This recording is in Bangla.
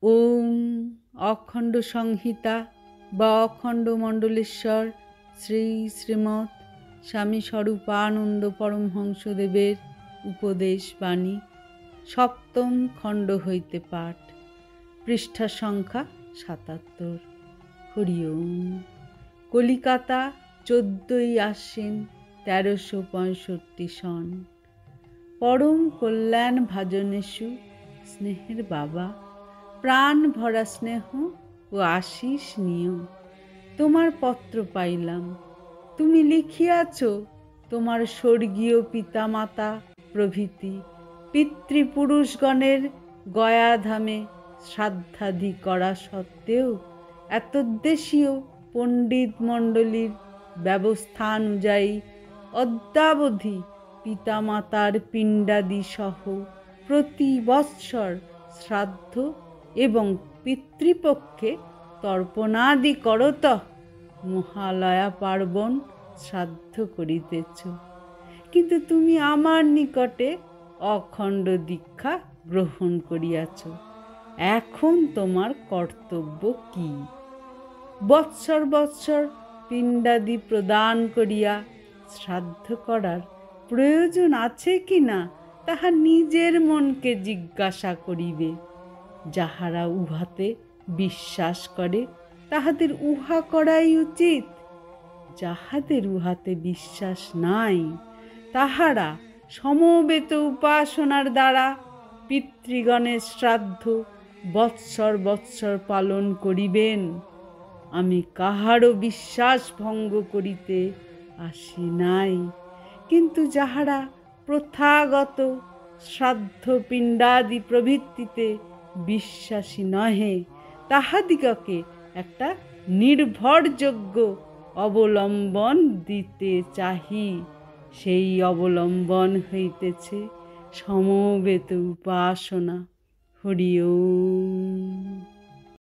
ওম অখণ্ড সংহিতা বা অখণ্ড মণ্ডলেশ্বর শ্রী শ্রীমৎ স্বামী স্বরূপানন্দ পরমহংসদেবের উপদেশ বাণী সপ্তম খণ্ড হইতে পাঠ। পৃষ্ঠা সংখ্যা ৭৭। হরি ওম। কলিকাতা ১৪ই আশ্বিন ১৩৬৫ সন। পরম কল্যাণ ভাজনেষু স্নেহের বাবা, প্রাণ ভরা স্নেহ ও আশিস নিও। তোমার পত্র পাইলাম, তুমি লিখিয়াছ তোমার স্বর্গীয় পিতামাতা প্রভৃতি পিতৃপুরুষগণের গয়াধামে শ্রাদ্ধাদি করা সত্ত্বেও এতদ্দেশীয় পণ্ডিত মণ্ডলীর ব্যবস্থানুযায়ী অদ্যাবধি পিতামাতার পিণ্ডাদি সহ প্রতি বৎসর শ্রাদ্ধ এবং পিতৃপক্ষে তর্পণাদি করতঃ মহালয়া পার্বণ শ্রাদ্ধ করিতেছ। কিন্তু তুমি আমার নিকটে অখণ্ড দীক্ষা গ্রহণ করিয়াছ। এখন তোমার কর্তব্য কি? বৎসর বৎসর পিণ্ডাদি প্রদান করিয়া শ্রাদ্ধ করার প্রয়োজন আছে কি না তাহা নিজের মনকে জিজ্ঞাসা করিবে। যাহারা উহাতে বিশ্বাস করে তাহাদের উহা করাই উচিত। যাহাদের উহাতে বিশ্বাস নাই তাহারা সমবেত উপাসনার দ্বারা পিতৃগণের শ্রাদ্ধ বৎসর বৎসর পালন করিবেন। আমি কাহারও বিশ্বাস ভঙ্গ করিতে আসি নাই, কিন্তু যাহারা প্রথাগত শ্রাদ্ধ পিণ্ডাদি প্রভৃতিতে বিশ্বাসী নহে তাহাদিগকে একটা নির্ভরযোগ্য অবলম্বন দিতে চাহি। সেই অবলম্বন হইতেছে সমবেত উপাসনা। হরি ওম।